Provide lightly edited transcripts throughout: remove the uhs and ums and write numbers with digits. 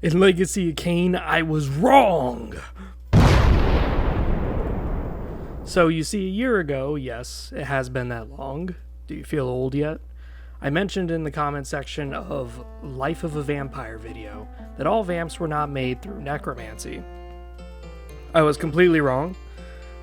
In Legacy of Kain, I was wrong! So you see, a year ago, yes, it has been that long. Do you feel old yet? I mentioned in the comment section of Life of a Vampire video that all vamps were not made through necromancy. I was completely wrong.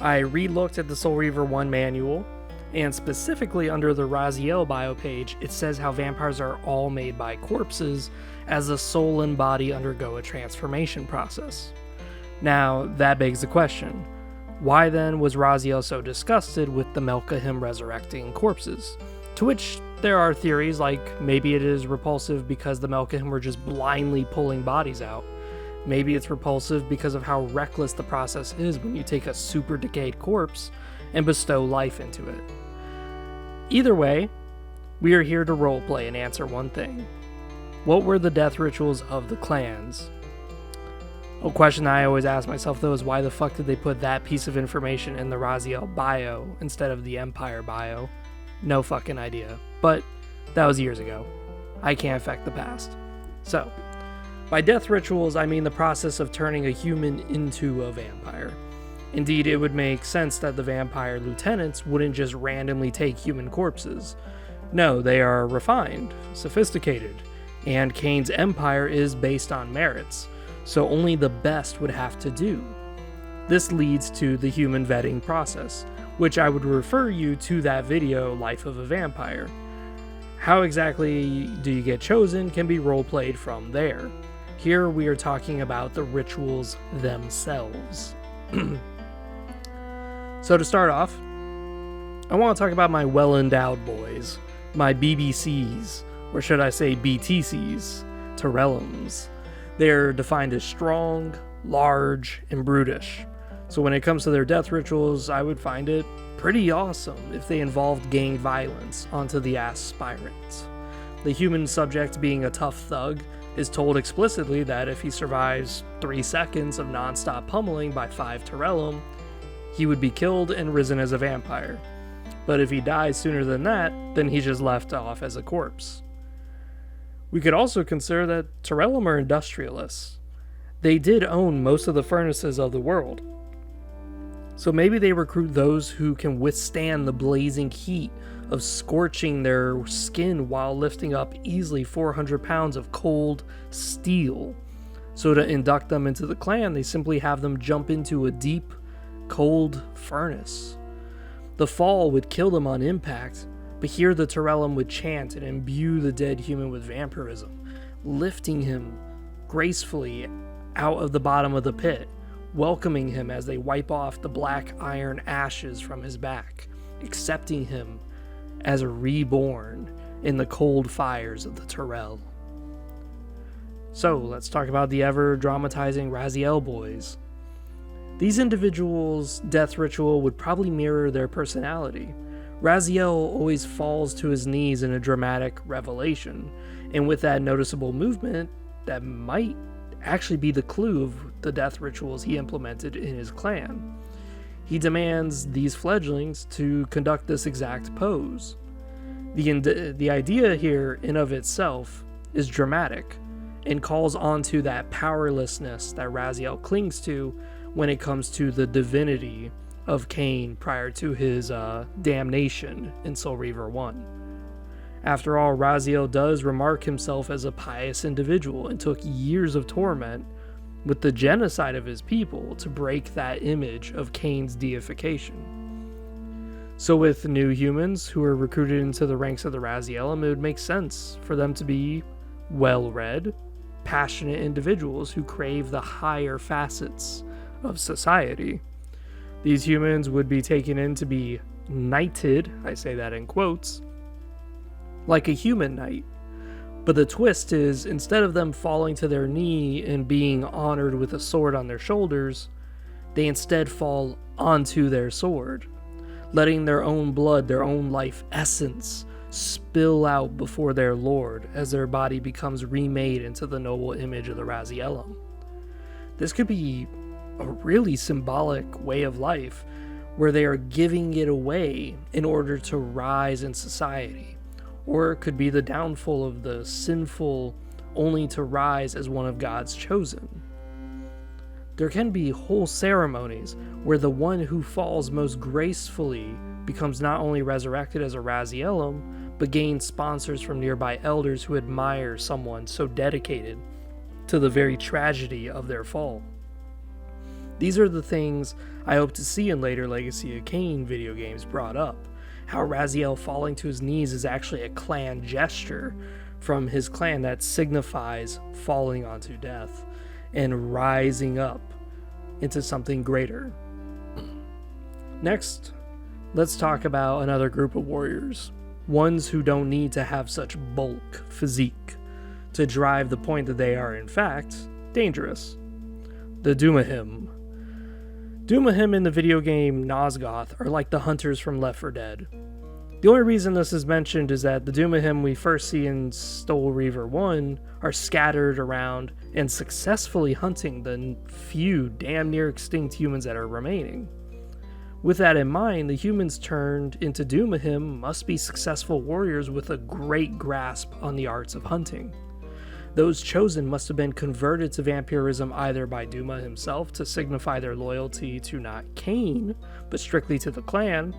I re-looked at the Soul Reaver 1 manual, and specifically under the Raziel bio page, it says how vampires are all made by corpses as the soul and body undergo a transformation process. Now, that begs the question, why then was Raziel so disgusted with the Melkahim resurrecting corpses? To which there are theories like maybe it is repulsive because the Melkahim were just blindly pulling bodies out. Maybe it's repulsive because of how reckless the process is when you take a super decayed corpse and bestow life into it. Either way, we are here to roleplay and answer one thing. What were the death rituals of the clans? A question I always ask myself though is why the fuck did they put that piece of information in the Raziel bio instead of the Empire bio? No fucking idea. But that was years ago. I can't affect the past. So, by death rituals I mean the process of turning a human into a vampire. Indeed, it would make sense that the vampire lieutenants wouldn't just randomly take human corpses. No, they are refined, sophisticated, and Kain's empire is based on merits, so only the best would have to do. This leads to the human vetting process, which I would refer you to that video, Life of a Vampire. How exactly do you get chosen can be roleplayed from there. Here we are talking about the rituals themselves. So to start off, I want to talk about my well-endowed boys, my BBCs, or should I say BTCs, Terrellums. They're defined as strong, large, and brutish. So when it comes to their death rituals, I would find it pretty awesome if they involved gang violence onto the aspirants. The human subject, being a tough thug, is told explicitly that if he survives 3 seconds of non-stop pummeling by 5 Terrellum, he would be killed and risen as a vampire. But if he dies sooner than that, then he's just left off as a corpse. We could also consider that Terrellum are industrialists. They did own most of the furnaces of the world. So maybe they recruit those who can withstand the blazing heat of scorching their skin while lifting up easily 400 pounds of cold steel. So to induct them into the clan, they simply have them jump into a deep, cold furnace. The fall would kill them on impact, but here the Terrellum would chant and imbue the dead human with vampirism, lifting him gracefully out of the bottom of the pit, welcoming him as they wipe off the black iron ashes from his back, accepting him as a reborn in the cold fires of the Terrell. So let's talk about the ever-dramatizing Raziel boys. These individuals' death ritual would probably mirror their personality. Raziel always falls to his knees in a dramatic revelation, and with that noticeable movement, that might actually be the clue of the death rituals he implemented in his clan. He demands these fledglings to conduct this exact pose. The idea here in of itself is dramatic, and calls onto that powerlessness that Raziel clings to when it comes to the divinity of Kain prior to his damnation in Soul Reaver 1. After all, Raziel does remark himself as a pious individual and took years of torment with the genocide of his people to break that image of Kain's deification. So with new humans who are recruited into the ranks of the Raziel, it would make sense for them to be well-read, passionate individuals who crave the higher facets of society. These humans would be taken in to be knighted, I say that in quotes, like a human knight. But the twist is, instead of them falling to their knee and being honored with a sword on their shoulders, they instead fall onto their sword, letting their own blood, their own life essence, spill out before their lord as their body becomes remade into the noble image of the Razielum. This could be a really symbolic way of life where they are giving it away in order to rise in society. Or it could be the downfall of the sinful only to rise as one of God's chosen. There can be whole ceremonies where the one who falls most gracefully becomes not only resurrected as a Razielum, but gains sponsors from nearby elders who admire someone so dedicated to the very tragedy of their fall. These are the things I hope to see in later Legacy of Kain video games brought up. How Raziel falling to his knees is actually a clan gesture from his clan that signifies falling onto death and rising up into something greater. Next, let's talk about another group of warriors. Ones who don't need to have such bulk physique to drive the point that they are, in fact, dangerous. The Dumahim. Dumahim in the video game Nosgoth are like the hunters from Left 4 Dead. The only reason this is mentioned is that the Dumahim we first see in Stole Reaver 1 are scattered around and successfully hunting the few damn near extinct humans that are remaining. With that in mind, the humans turned into Dumahim must be successful warriors with a great grasp on the arts of hunting. Those chosen must have been converted to vampirism either by Duma himself to signify their loyalty to not Kain, but strictly to the clan,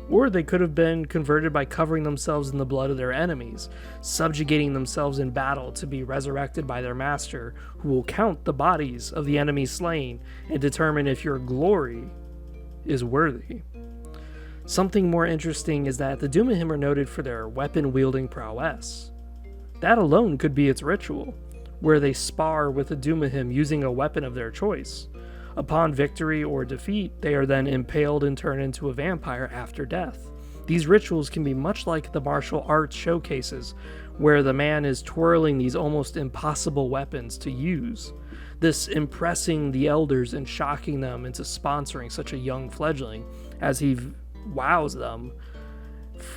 or they could have been converted by covering themselves in the blood of their enemies, subjugating themselves in battle to be resurrected by their master, who will count the bodies of the enemies slain and determine if your glory is worthy. Something more interesting is that the Dumahim are noted for their weapon-wielding prowess. That alone could be its ritual, where they spar with a Dumahim using a weapon of their choice. Upon victory or defeat, they are then impaled and turned into a vampire after death. These rituals can be much like the martial arts showcases, where the man is twirling these almost impossible weapons to use. This impressing the elders and shocking them into sponsoring such a young fledgling, as he wows them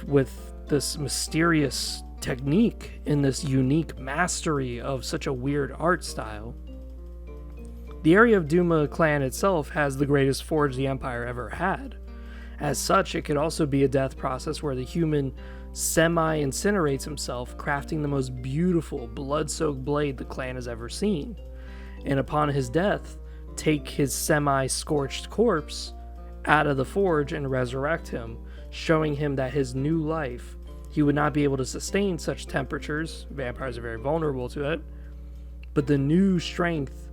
with this mysterious technique and this unique mastery of such a weird art style. The area of Duma clan itself has the greatest forge the Empire ever had. As such, it could also be a death process where the human semi-incinerates himself, crafting the most beautiful, blood-soaked blade the clan has ever seen. And upon his death, take his semi-scorched corpse out of the forge and resurrect him, showing him that his new life, he would not be able to sustain such temperatures. Vampires are very vulnerable to it. But the new strength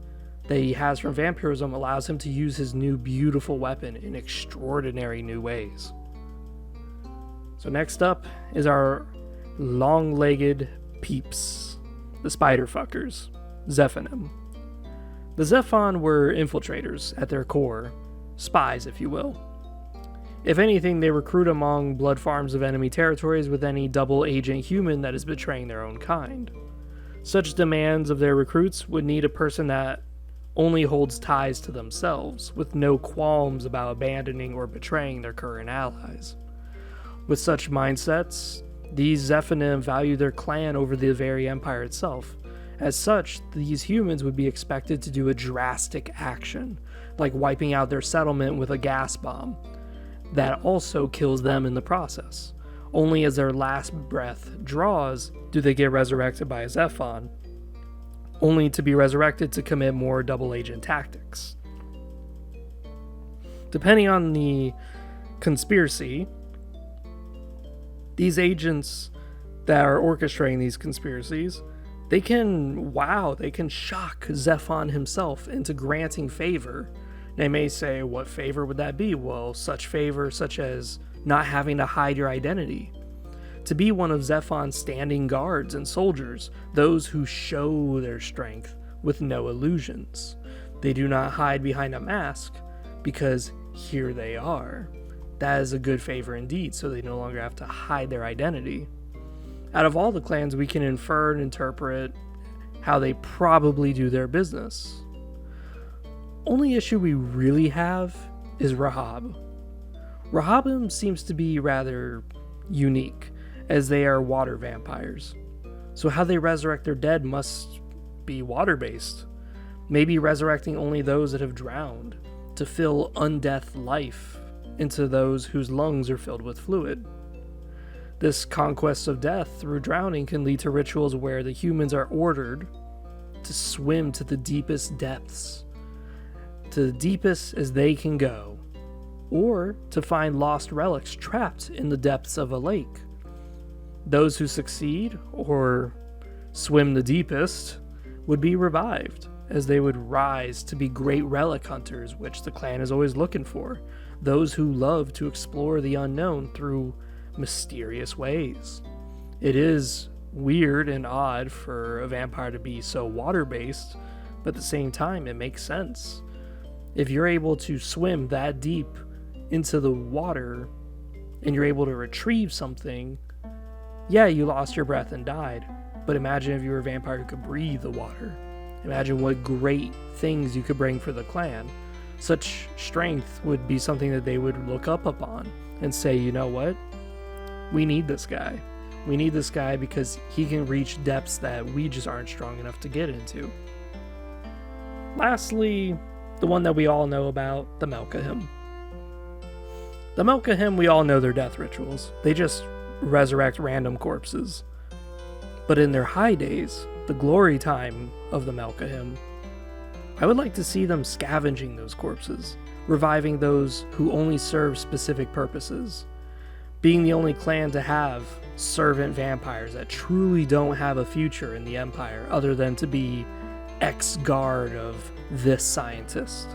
that he has from vampirism allows him to use his new beautiful weapon in extraordinary new ways. So next up is our long-legged peeps, the spider fuckers, Zephanim. The Zephon were infiltrators at their core, spies if you will. If anything, they recruit among blood farms of enemy territories with any double agent human that is betraying their own kind. Such demands of their recruits would need a person that only holds ties to themselves, with no qualms about abandoning or betraying their current allies. With such mindsets, these Zephanim value their clan over the very empire itself. As such, these humans would be expected to do a drastic action, like wiping out their settlement with a gas bomb, that also kills them in the process. Only as their last breath draws do they get resurrected by a Zephon, only to be resurrected to commit more double agent tactics. Depending on the conspiracy, these agents that are orchestrating these conspiracies, they can shock Zephon himself into granting favor. They may say, what favor would that be? Well, such favor such as not having to hide your identity. To be one of Zephon's standing guards and soldiers, those who show their strength with no illusions. They do not hide behind a mask, because here they are. That is a good favor indeed, so they no longer have to hide their identity. Out of all the clans, we can infer and interpret how they probably do their business. Only issue we really have is Rahab. Rahabim seems to be rather unique, as they are water vampires. So how they resurrect their dead must be water-based. Maybe resurrecting only those that have drowned, to fill undeath life into those whose lungs are filled with fluid. This conquest of death through drowning can lead to rituals where the humans are ordered to swim to the deepest depths, to the deepest as they can go, or to find lost relics trapped in the depths of a lake. Those who succeed, or swim the deepest, would be revived, as they would rise to be great relic hunters, which the clan is always looking for. Those who love to explore the unknown through mysterious ways. It is weird and odd for a vampire to be so water-based, but at the same time, it makes sense. If you're able to swim that deep into the water and you're able to retrieve something, yeah, you lost your breath and died, but imagine if you were a vampire who could breathe the water. Imagine what great things you could bring for the clan. Such strength would be something that they would look up upon and say, you know what? We need this guy. We need this guy because he can reach depths that we just aren't strong enough to get into. Lastly, the one that we all know about, the Melkahim. The Melkahim, we all know their death rituals. They just resurrect random corpses. But in their high days, the glory time of the Melkahim, I would like to see them scavenging those corpses, reviving those who only serve specific purposes, being the only clan to have servant vampires that truly don't have a future in the Empire other than to be ex-guard of this scientist.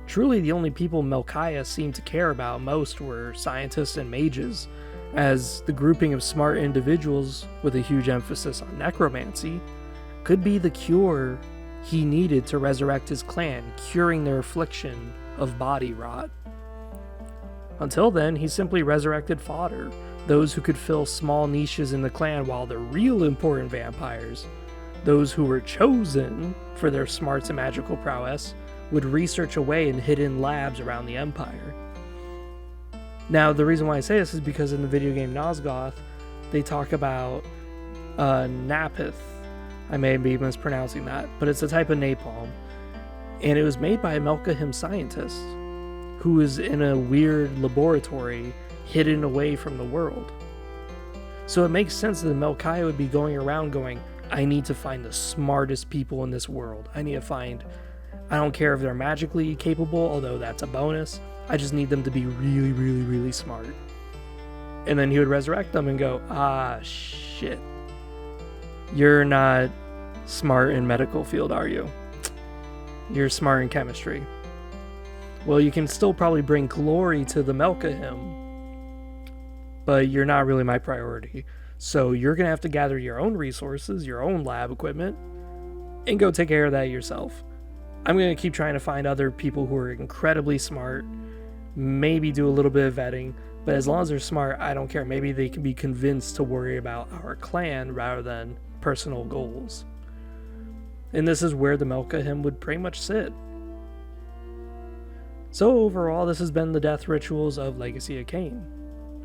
Truly the only people Melchiah seemed to care about most were scientists and mages, as the grouping of smart individuals with a huge emphasis on necromancy could be the cure he needed to resurrect his clan, curing their affliction of body rot. Until then, he simply resurrected fodder, those who could fill small niches in the clan, while the real important vampires, those who were chosen for their smarts and magical prowess, would research away in hidden labs around the Empire. Now, the reason why I say this is because in the video game Nosgoth, they talk about napith. I may be mispronouncing that, but it's a type of napalm. And it was made by a Melkahim scientist who is in a weird laboratory hidden away from the world. So it makes sense that Melchiah would be going around going, I need to find the smartest people in this world. I don't care if they're magically capable, although that's a bonus. I just need them to be really, really, really smart. And then he would resurrect them and go, shit. You're not smart in medical field, are you? You're smart in chemistry. Well, you can still probably bring glory to the Melkahim, but you're not really my priority. So you're going to have to gather your own resources, your own lab equipment, and go take care of that yourself. I'm going to keep trying to find other people who are incredibly smart, maybe do a little bit of vetting, but as long as they're smart, I don't care. Maybe they can be convinced to worry about our clan rather than personal goals. And this is where the Melkahim would pretty much sit. So overall, this has been the death rituals of Legacy of Kain.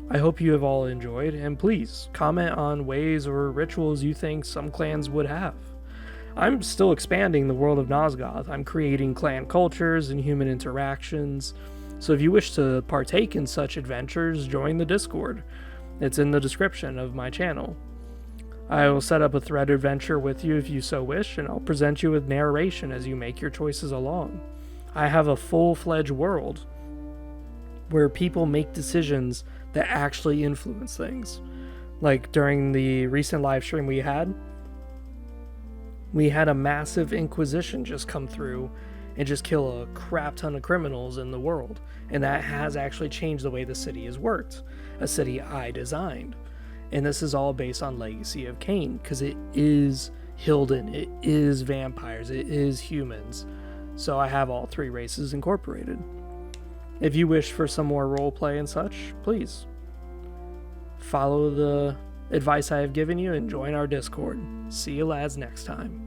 I hope you have all enjoyed, and please comment on ways or rituals you think some clans would have. I'm still expanding the world of Nosgoth. I'm creating clan cultures and human interactions, so if you wish to partake in such adventures, join the Discord. It's in the description of my channel. I will set up a thread adventure with you if you so wish, and I'll present you with narration as you make your choices along. I have a full-fledged world where people make decisions that actually influence things. Like during the recent live stream we had a massive inquisition just come through and just kill a crap ton of criminals in the world. And that has actually changed the way the city has worked. A city I designed. And this is all based on Legacy of Kain, because it is Hilden, it is vampires, it is humans. So I have all three races incorporated. If you wish for some more roleplay and such, please follow the advice I have given you and join our Discord. See you lads next time.